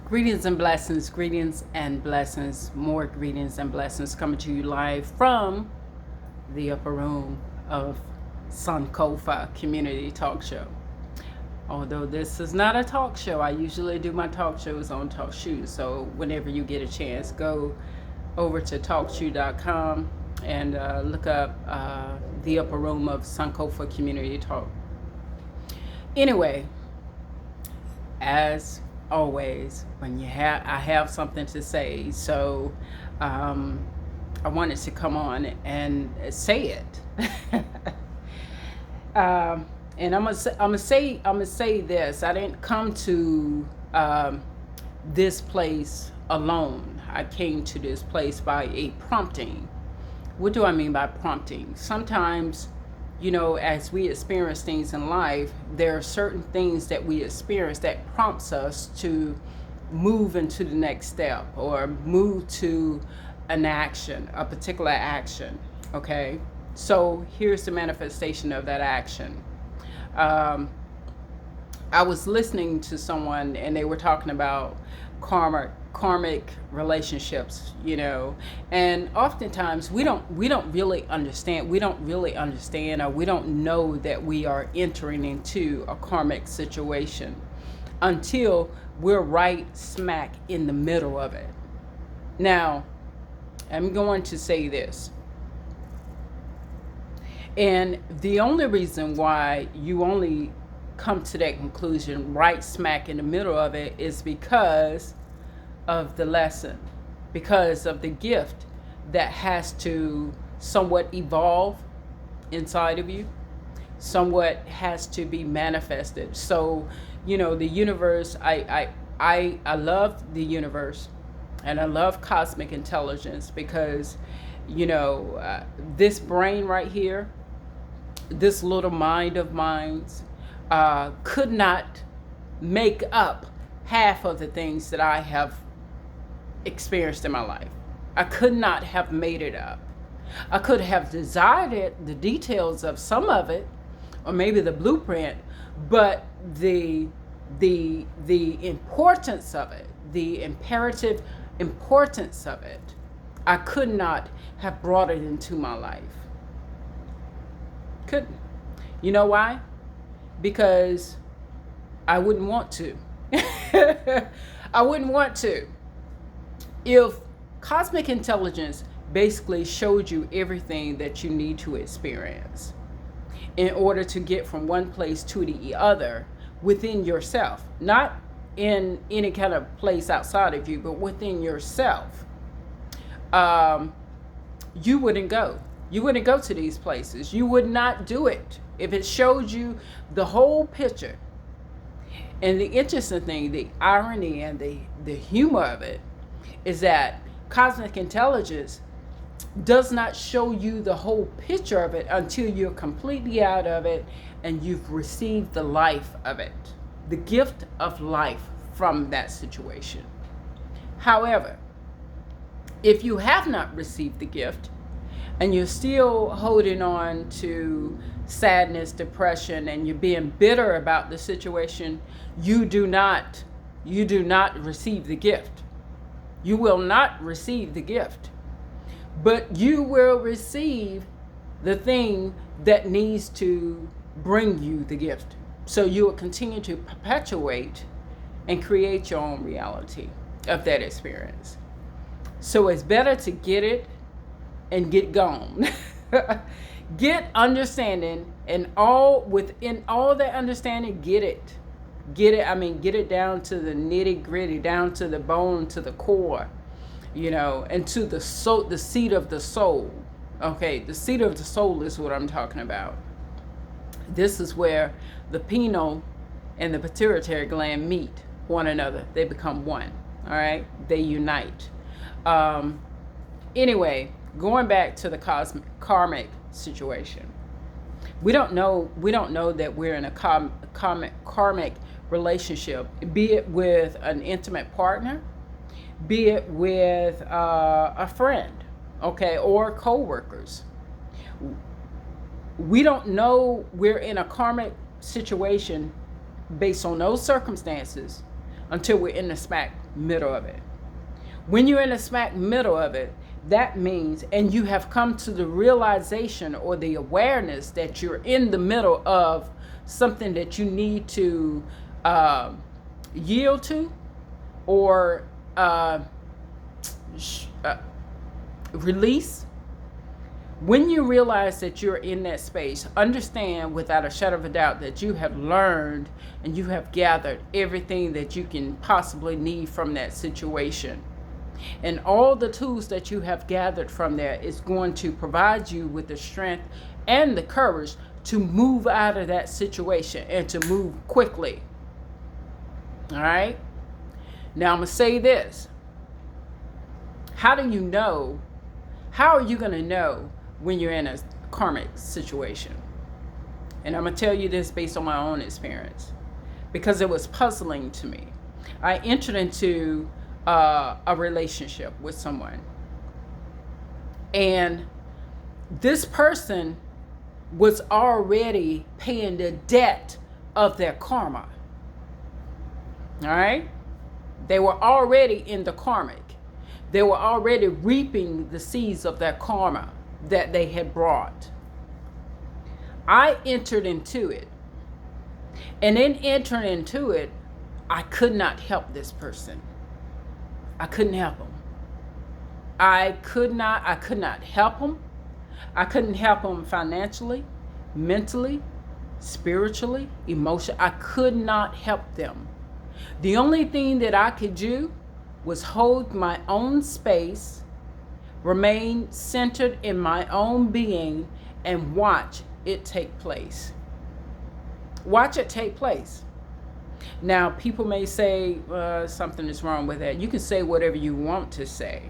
Greetings and blessings, more greetings and blessings coming to you live from the upper room of Sunkofa Community Talk Show. Although this is not a talk show, I usually do my talk shows on TalkShoe. So whenever you get a chance, go over to TalkShoe.com and look up the upper room of Sunkofa Community Talk. Anyway, as always, when I have something to say, so I wanted to come on and say it. And I'm gonna say this. I didn't come to this place alone. I came to this place by a prompting. What do I mean by prompting? Sometimes, as we experience things in life, there are certain things that we experience that prompts us to move into the next step or move to an action, a particular action, okay? So here's the manifestation of that action. I was listening to someone and they were talking about karmic relationships, and oftentimes we don't really understand or we don't know that we are entering into a karmic situation until we're right smack in the middle of it. Now, I'm going to say this, and the only reason why you only come to that conclusion right smack in the middle of it is because of the lesson, because of the gift that has to somewhat evolve inside of you, somewhat has to be manifested. So, the universe, I love the universe and I love cosmic intelligence because, this brain right here, this little mind of mine, could not make up half of the things that I have experienced in my life. I could not have made it up. I could have desired it, the details of some of it, or maybe the blueprint, but the importance of it, the imperative importance of it, I could not have brought it into my life. Couldn't. You know why? Because I wouldn't want to. I wouldn't want to. If cosmic intelligence basically showed you everything that you need to experience in order to get from one place to the other within yourself, not in any kind of place outside of you, but within yourself, you wouldn't go. You wouldn't go to these places. You would not do it if it showed you the whole picture. And the interesting thing, the irony and the humor of it is that cosmic intelligence does not show you the whole picture of it until you're completely out of it and you've received the life of it, the gift of life from that situation. However, if you have not received the gift and you're still holding on to sadness, depression, and you're being bitter about the situation, you do not receive the gift. You will not receive the gift, but you will receive the thing that needs to bring you the gift. So you will continue to perpetuate and create your own reality of that experience. So it's better to get it and get gone. Get understanding, and within all that understanding, get it. Get it down to the nitty gritty, down to the bone, to the core, and to the soul, the seat of the soul. Okay, the seat of the soul is what I'm talking about. This is where the pineal and the pituitary gland meet one another. They become one. All right, they unite. Anyway, going back to the karmic situation, we don't know that we're in a karmic relationship, be it with an intimate partner, be it with a friend, okay, or co-workers. We don't know we're in a karmic situation based on those circumstances until we're in the smack middle of it. When you're in the smack middle of it, that means, and you have come to the realization or the awareness that you're in the middle of something that you need to yield to or release. When you realize that you're in that space, understand without a shadow of a doubt that you have learned and you have gathered everything that you can possibly need from that situation. And all the tools that you have gathered from there is going to provide you with the strength and the courage to move out of that situation and to move quickly. All right? Now I'm going to say this. How do you know? How are you going to know when you're in a karmic situation? And I'm going to tell you this based on my own experience, because it was puzzling to me. I entered into a relationship with someone, and this person was already paying the debt of their karma. All right? They were already in the karmic. They were already reaping the seeds of their karma that they had brought. I entered into it. And in entering into it, I could not help this person. I couldn't help him. I could not help him. I couldn't help him financially, mentally, spiritually, emotionally. I could not help them. The only thing that I could do was hold my own space, remain centered in my own being, and watch it take place. Watch it take place. Now, people may say something is wrong with that. You can say whatever you want to say.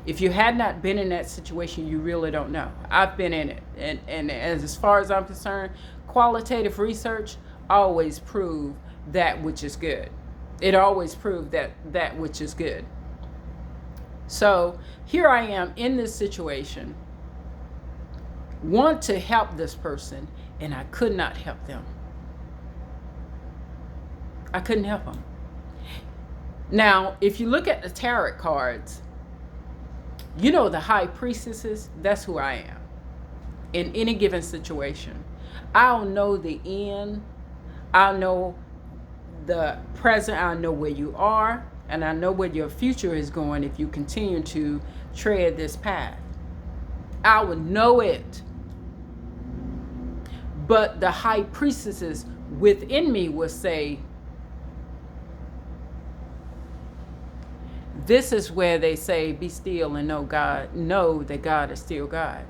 If you had not been in that situation, you really don't know. I've been in it. And as far as I'm concerned, qualitative research always proves that which is good. It always proves that which is good. So here I am in this situation, want to help this person, and I could not help them. I couldn't help them. Now, if you look at the tarot cards, you know the high priestesses, that's who I am in any given situation. I'll know the end. I'll know the present. I'll know where you are. And I know where your future is going if you continue to tread this path. I will know it. But the high priestesses within me will say, this is where they say, be still and know that God is still God.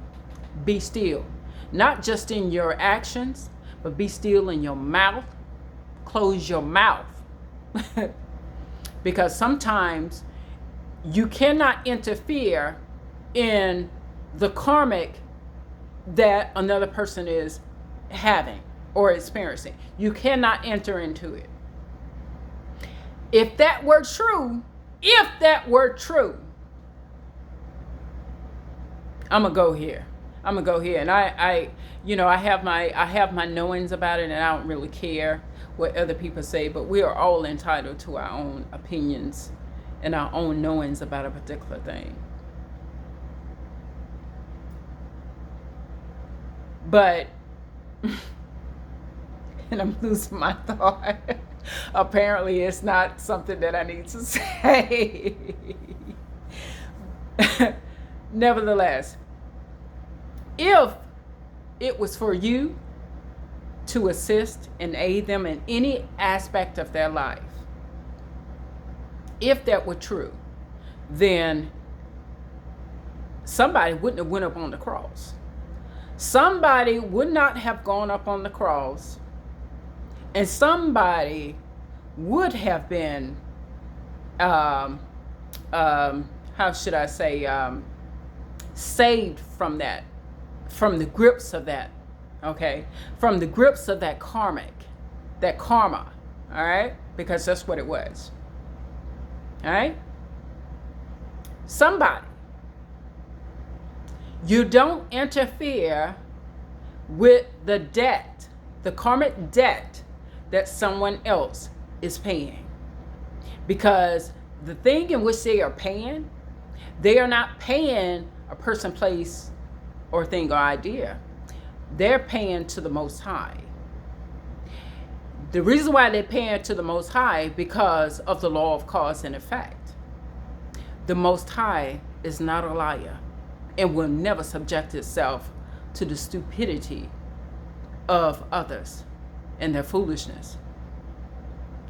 Be still. Not just in your actions, but be still in your mouth. Close your mouth. Because sometimes you cannot interfere in the karmic that another person is having or experiencing. You cannot enter into it. If that were true, I'm gonna go here. And I have my knowings about it, and I don't really care what other people say, but we are all entitled to our own opinions and our own knowings about a particular thing. But, and I'm losing my thought. Apparently it's not something that I need to say. Nevertheless, if it was for you to assist and aid them in any aspect of their life, if that were true, then somebody wouldn't have went up on the cross. Somebody would not have gone up on the cross, and somebody would have been, how should I say, saved from that, from the grips of that, okay? From the grips of that karma, all right? Because that's what it was, all right? Somebody. You don't interfere with the debt, the karmic debt that someone else is paying. Because the thing in which they are not paying a person, place, or thing or idea. They're paying to the Most High. The reason why they're paying to the Most High, because of the law of cause and effect. The Most High is not a liar and will never subject itself to the stupidity of others and their foolishness.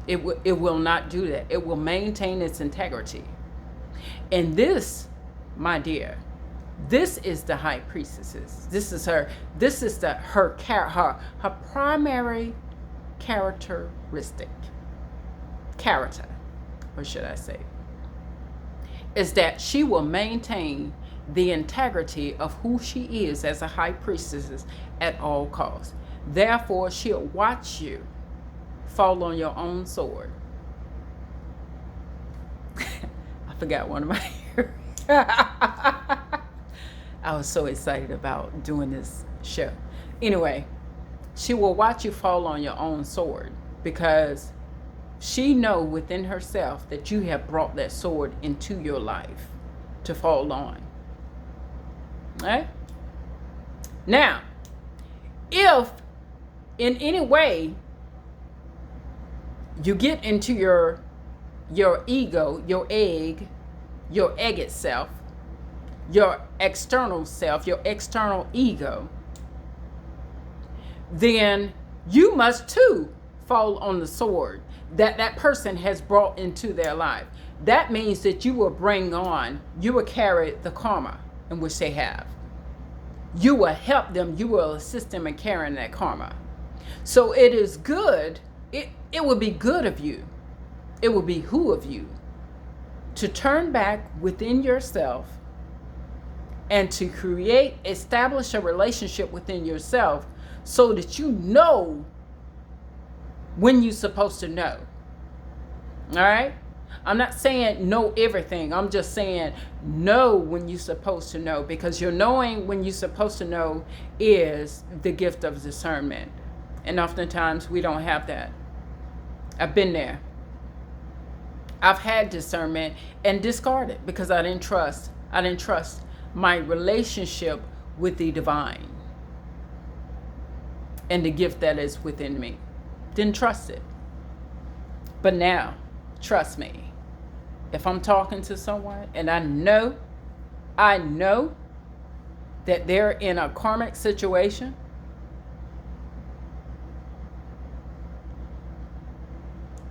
It will not do that. It will maintain its integrity. And this, my dear, this is the high priestess. This is her primary characteristic. Character, or should I say, is that she will maintain the integrity of who she is as a high priestess at all costs. Therefore, she'll watch you fall on your own sword. I forgot one of my I was so excited about doing this show. Anyway, she will watch you fall on your own sword, because she knows within herself that you have brought that sword into your life to fall on. Right? Now, if in any way you get into your ego, your egg itself, your external self, your external ego, then you must too fall on the sword that person has brought into their life. That means that you will carry the karma in which they have. You will help them, you will assist them in carrying that karma. So it is good, it would be good of you, it would behoove you to turn back within yourself and to establish a relationship within yourself, so that you know when you're supposed to know. All right? I'm not saying know everything. I'm just saying know when you're supposed to know, because your knowing when you're supposed to know is the gift of discernment. And oftentimes we don't have that. I've been there. I've had discernment and discarded because I didn't trust my relationship with the divine and the gift that is within me. Didn't trust it. But now, trust me, if I'm talking to someone and I know that they're in a karmic situation,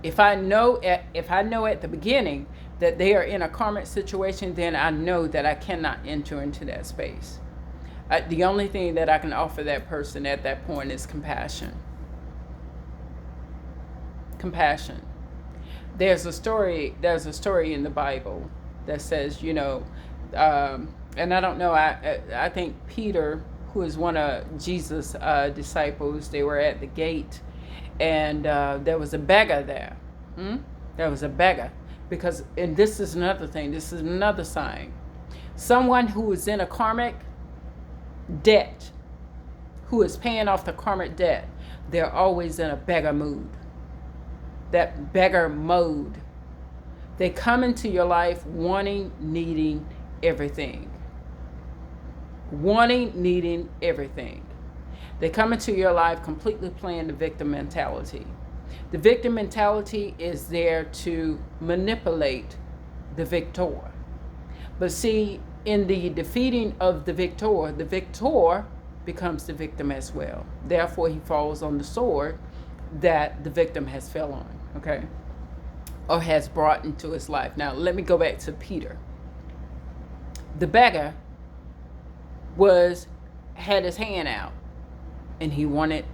if I know at the beginning that they are in a karmic situation, then I know that I cannot enter into that space. The only thing that I can offer that person at that point is compassion. Compassion. There's a story in the Bible that says, and I don't know, I think Peter, who is one of Jesus' disciples, they were at the gate, and there was a beggar there. There was a beggar. And this is another thing, this is another sign. Someone who is in a karmic debt, who is paying off the karmic debt, they're always in a beggar mood. That beggar mode. They come into your life wanting, needing everything. Wanting, needing everything. They come into your life completely playing the victim mentality. The victim mentality is there to manipulate the victor. But see, in the defeating of the victor becomes the victim as well. Therefore, he falls on the sword that the victim has fell on, okay? Or has brought into his life. Now, let me go back to Peter. The beggar had his hand out, and he wanted,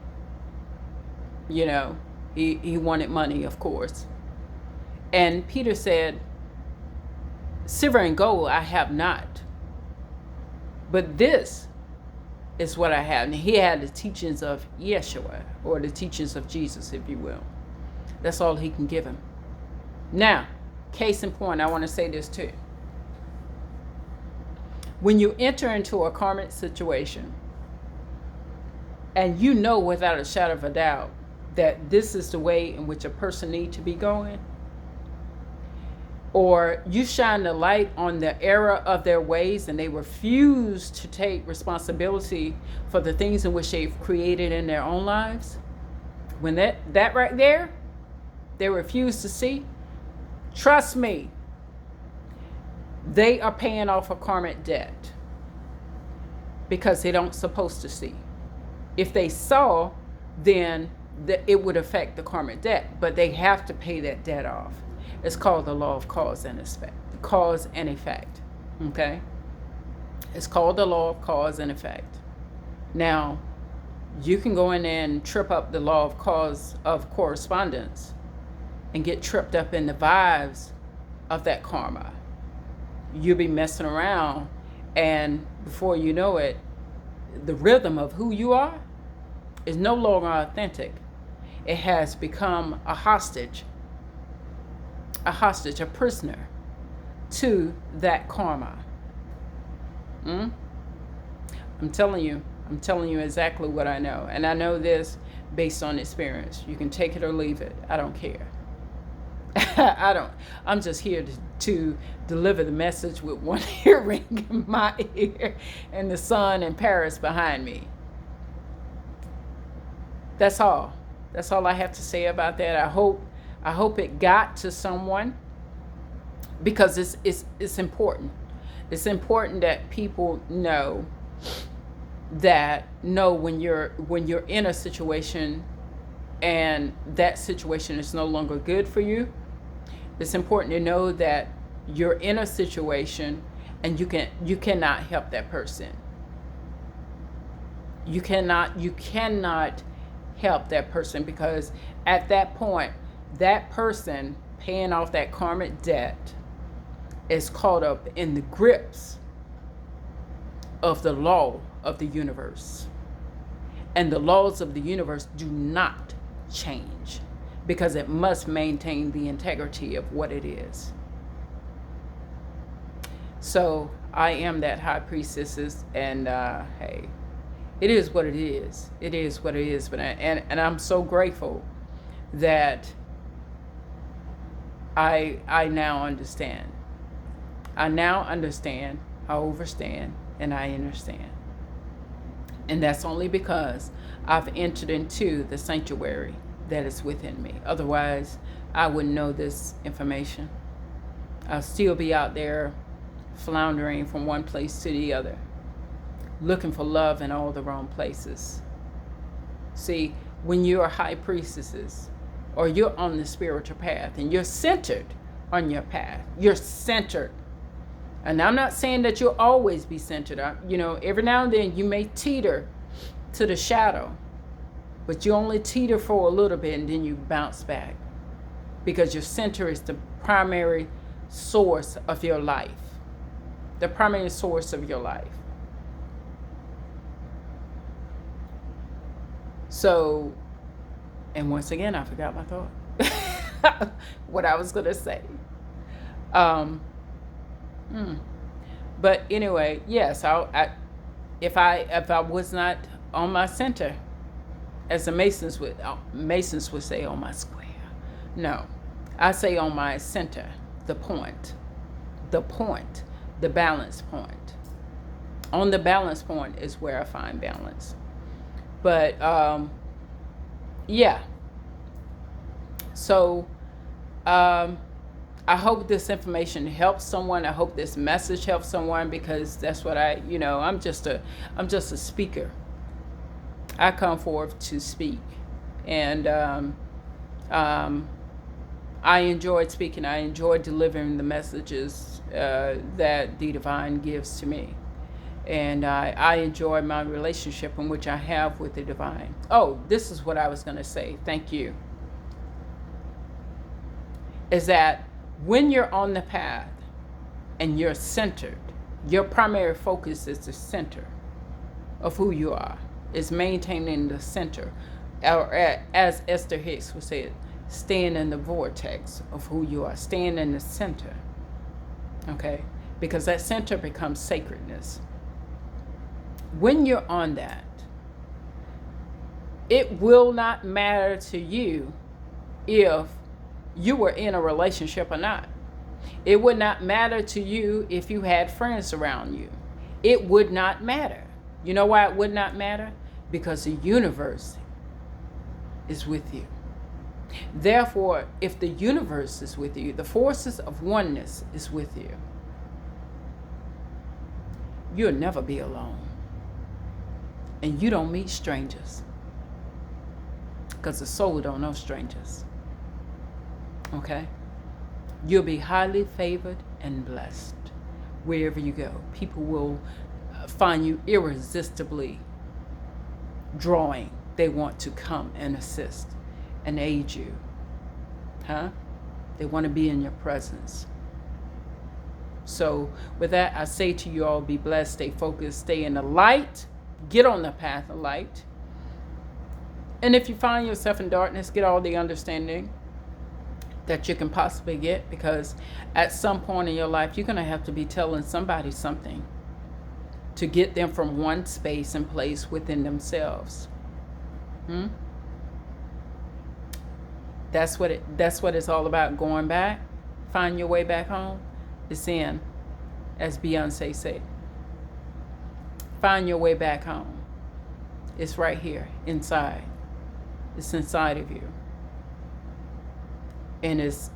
he wanted money, of course. And Peter said, "Silver and gold I have not, but this is what I have." And he had the teachings of Yeshua, or the teachings of Jesus, if you will. That's all he can give him. Now, case in point, I want to say this too. When you enter into a karmic situation, and you know without a shadow of a doubt that this is the way in which a person needs to be going, or you shine the light on the error of their ways and they refuse to take responsibility for the things in which they've created in their own lives, when that right there, they refuse to see, trust me, they are paying off a karmic debt because they don't supposed to see. If they saw, then it would affect the karmic debt, but they have to pay that debt off. It's called the law of cause and effect. Cause and effect. Okay? It's called the law of cause and effect. Now, you can go in there and trip up the law of cause of correspondence and get tripped up in the vibes of that karma. You'll be messing around, and before you know it, the rhythm of who you are is no longer authentic. It has become a hostage, a prisoner to that karma. I'm telling you exactly what I know. And I know this based on experience. You can take it or leave it. I don't care. I'm just here to deliver the message with one earring in my ear and the sun in Paris behind me. That's all. That's all I have to say about that. I hope it got to someone, because it's important. It's important that people know when you're in a situation and that situation is no longer good for you. It's important to know that you're in a situation and you cannot help that person. You cannot help that person, because at that point, that person paying off that karmic debt is caught up in the grips of the law of the universe. And the laws of the universe do not change, because it must maintain the integrity of what it is. So I am that high priestess, and hey, it is what it is. It is what it is. But and I'm so grateful that I now understand. I now understand, I overstand, and I understand. And that's only because I've entered into the sanctuary that is within me. Otherwise, I wouldn't know this information. I'll still be out there floundering from one place to the other, looking for love in all the wrong places. See, when you're high priestesses, or you're on the spiritual path and you're centered on your path, you're centered. And I'm not saying that you'll always be centered. Every now and then you may teeter to the shadow, but you only teeter for a little bit and then you bounce back, because your center is the primary source of your life. The primary source of your life. So, and once again, I forgot my thought. What I was going to say. But anyway, yes, if I was not on my center, as the Masons would say, on my square. No, I say on my center, the point, the balance point. On the balance point is where I find balance. But yeah. So I hope this information helps someone. I hope this message helps someone, because that's what I'm just a speaker. I come forth to speak, and I enjoyed speaking. I enjoyed delivering the messages that the divine gives to me. And I enjoy my relationship in which I have with the divine. Oh, this is what I was going to say. Thank you. Is that when you're on the path and you're centered, your primary focus is the center of who you are. Is maintaining the center. Or as Esther Hicks would say it, staying in the vortex of who you are. Staying in the center. Okay? Because that center becomes sacredness. When you're on that, it will not matter to you if you were in a relationship or not. It would not matter to you if you had friends around you. It would not matter. You know why it would not matter? Because the universe is with you. Therefore, if the universe is with you, the forces of oneness is with you, you'll never be alone. And you don't meet strangers. Because the soul don't know strangers. Okay? You'll be highly favored and blessed wherever you go. People will find you irresistibly drawing. They want to come and assist and aid you. They want to be in your presence. So with that, I say to you all, be blessed, stay focused, stay in the light, get on the path of light. And if you find yourself in darkness, get all the understanding that you can possibly get, because at some point in your life, you're going to have to be telling somebody something to get them from one space and place within themselves. That's what it's all about. Going back, find your way back home. It's in, as Beyonce said. Find your way back home. It's right here, inside. It's inside of you. And it's,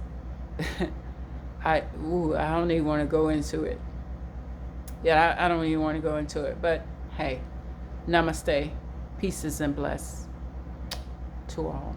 I don't even want to go into it. Yeah, I don't even want to go into it. But hey, namaste, pieces and bless to all.